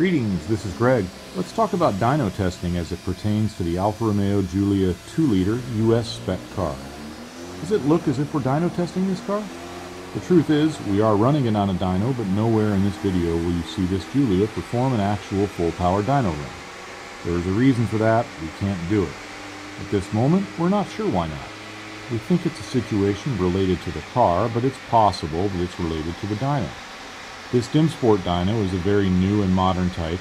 Greetings, this is Greg. Let's talk about dyno testing as it pertains to the Alfa Romeo Giulia 2-liter US spec car. Does it look as if we're dyno testing this car? The truth is, we are running it on a dyno, but nowhere in this video will you see this Giulia perform an actual full-power dyno run. There is a reason for that. We can't do it. At this moment, we're not sure why not. We think it's a situation related to the car, but it's possible that it's related to the dyno. This DimSport dyno is a very new and modern type,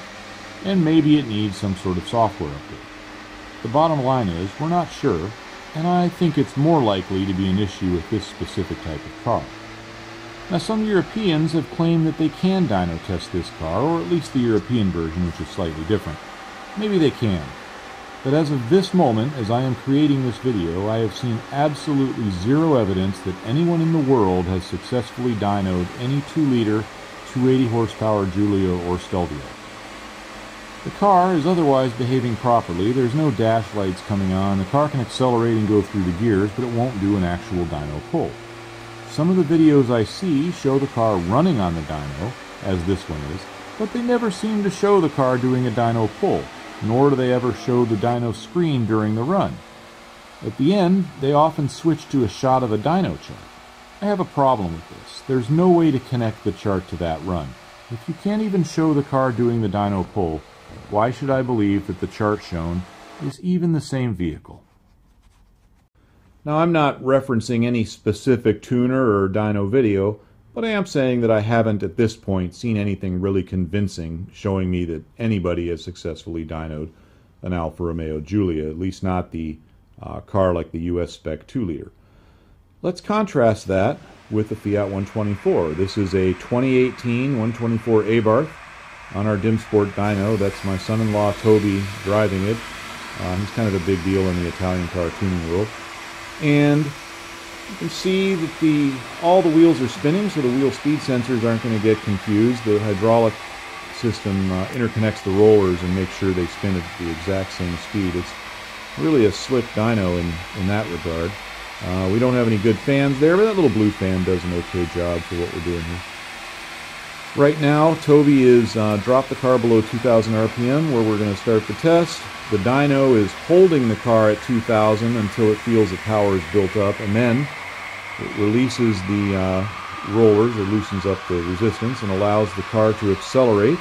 and maybe it needs some sort of software update. The bottom line is, we're not sure, and I think it's more likely to be an issue with this specific type of car. Now, some Europeans have claimed that they can dyno test this car, or at least the European version, which is slightly different. Maybe they can. But as of this moment, as I am creating this video, I have seen absolutely zero evidence that anyone in the world has successfully dynoed any 2-liter 280 horsepower Giulia or Stelvio. The car is otherwise behaving properly. There's no dash lights coming on. The car can accelerate and go through the gears, but it won't do an actual dyno pull. Some of the videos I see show the car running on the dyno, as this one is, but they never seem to show the car doing a dyno pull, nor do they ever show the dyno screen during the run. At the end, they often switch to a shot of a dyno chart. I have a problem with this. There's no way to connect the chart to that run. If you can't even show the car doing the dyno pull, why should I believe that the chart shown is even the same vehicle? Now, I'm not referencing any specific tuner or dyno video, but I am saying that I haven't at this point seen anything really convincing showing me that anybody has successfully dynoed an Alfa Romeo Giulia, at least not the car like the US spec 2-liter. Let's contrast that with the Fiat 124. This is a 2018 124 Abarth on our DimSport dyno. That's my son-in-law Toby driving it. He's kind of a big deal in the Italian car tuning world. And you can see that all the wheels are spinning, so the wheel speed sensors aren't going to get confused. The hydraulic system interconnects the rollers and makes sure they spin at the exact same speed. It's really a slick dyno in that regard. We don't have any good fans there, but that little blue fan does an okay job for what we're doing here. Right now, Toby is dropped the car below 2,000 RPM, where we're going to start the test. The dyno is holding the car at 2,000 until it feels that power is built up, and then it releases the rollers, or loosens up the resistance, and allows the car to accelerate.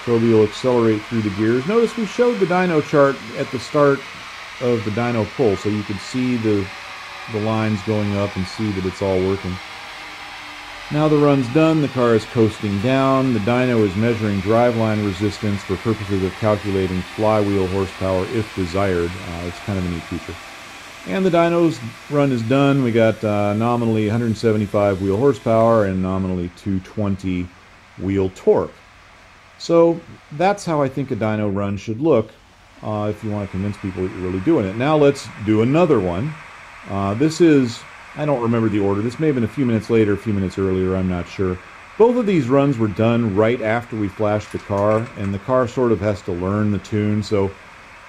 Toby will accelerate through the gears. Notice we showed the dyno chart at the start of the dyno pull, so you could see the lines going up and see that it's all working. Now the run's done, the car is coasting down. The dyno is measuring driveline resistance for purposes of calculating flywheel horsepower if desired. It's kind of a neat feature. And the dyno's run is done. We got nominally 175 wheel horsepower and nominally 220 wheel torque. So that's how I think a dyno run should look if you want to convince people that you're really doing it. Now let's do another one. This is, I don't remember the order. This may have been a few minutes later, a few minutes earlier, I'm not sure. Both of these runs were done right after we flashed the car, and the car sort of has to learn the tune, so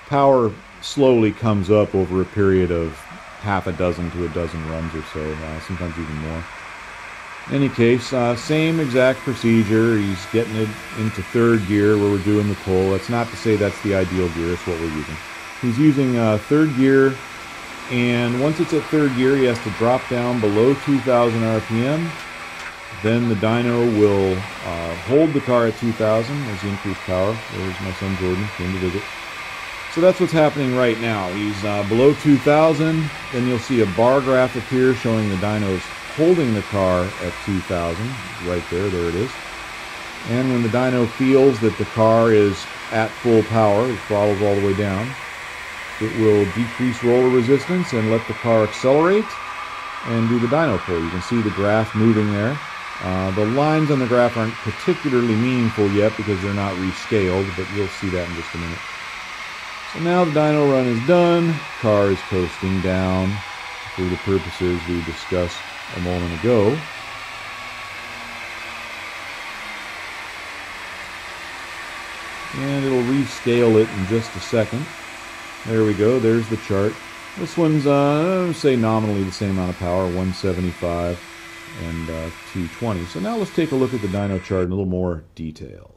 power slowly comes up over a period of half a dozen to a dozen runs or so, sometimes even more. In any case, same exact procedure. He's getting it into third gear where we're doing the pull. That's not to say that's the ideal gear, it's what we're using. He's using third gear, and once it's at third gear, he has to drop down below 2,000 RPM. Then the dyno will hold the car at 2,000 as he increases power. There's my son Jordan, came to visit. So that's what's happening right now. He's below 2,000. Then you'll see a bar graph appear showing the dyno's holding the car at 2,000. Right there it is. And when the dyno feels that the car is at full power, it throttles all the way down, it will decrease roller resistance and let the car accelerate and do the dyno pull. You can see the graph moving there. The lines on the graph aren't particularly meaningful yet because they're not rescaled, but you'll see that in just a minute. So now the dyno run is done. Car is coasting down for the purposes we discussed a moment ago. And it'll rescale it in just a second. There we go, there's the chart. This one's, say, nominally the same amount of power, 175 and 220. So now let's take a look at the dyno chart in a little more detail.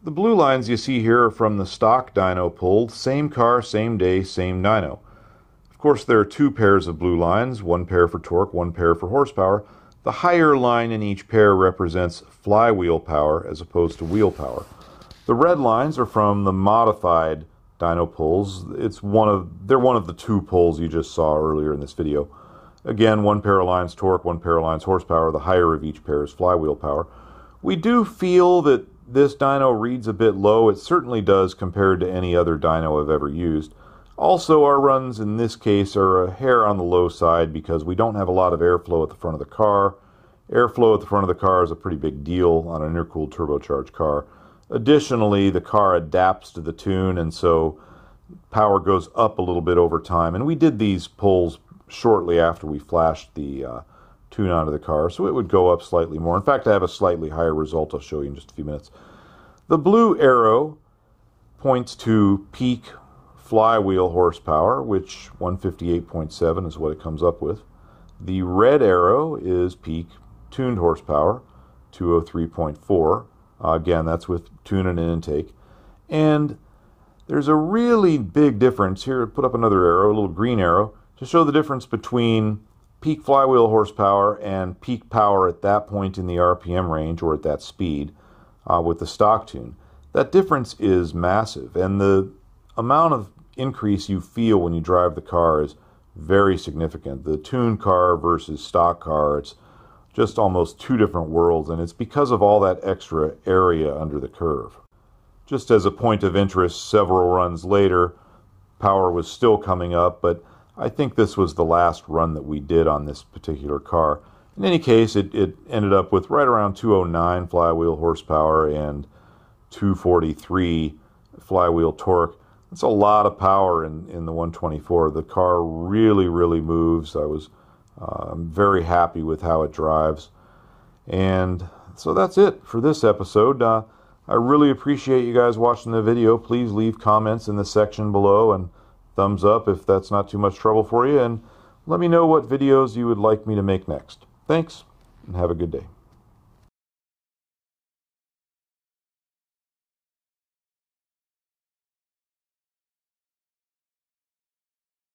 The blue lines you see here are from the stock dyno pulled, same car, same day, same dyno. Of course, there are two pairs of blue lines, one pair for torque, one pair for horsepower. The higher line in each pair represents flywheel power as opposed to wheel power. The red lines are from the modified dyno pulls. They're one of the two pulls you just saw earlier in this video. Again, one pair of lines torque, one pair of lines horsepower. The higher of each pair is flywheel power. We do feel that this dyno reads a bit low. It certainly does compared to any other dyno I've ever used. Also, our runs in this case are a hair on the low side because we don't have a lot of airflow at the front of the car. Airflow at the front of the car is a pretty big deal on an intercooled turbocharged car. Additionally, the car adapts to the tune, and so power goes up a little bit over time. And we did these pulls shortly after we flashed the tune onto the car, so it would go up slightly more. In fact, I have a slightly higher result I'll show you in just a few minutes. The blue arrow points to peak flywheel horsepower, which 158.7 is what it comes up with. The red arrow is peak tuned horsepower, 203.4. Again, that's with tune and intake. And there's a really big difference here. Put up another arrow, a little green arrow, to show the difference between peak flywheel horsepower and peak power at that point in the RPM range or at that speed with the stock tune. That difference is massive, and the amount of increase you feel when you drive the car is very significant. The tuned car versus stock car, it's just almost two different worlds, and it's because of all that extra area under the curve. Just as a point of interest, several runs later, power was still coming up, but I think this was the last run that we did on this particular car. In any case, it ended up with right around 209 flywheel horsepower and 243 flywheel torque. It's a lot of power in the 124. The car really, really moves. I'm very happy with how it drives. And so that's it for this episode. I really appreciate you guys watching the video. Please leave comments in the section below and thumbs up if that's not too much trouble for you. And let me know what videos you would like me to make next. Thanks, and have a good day.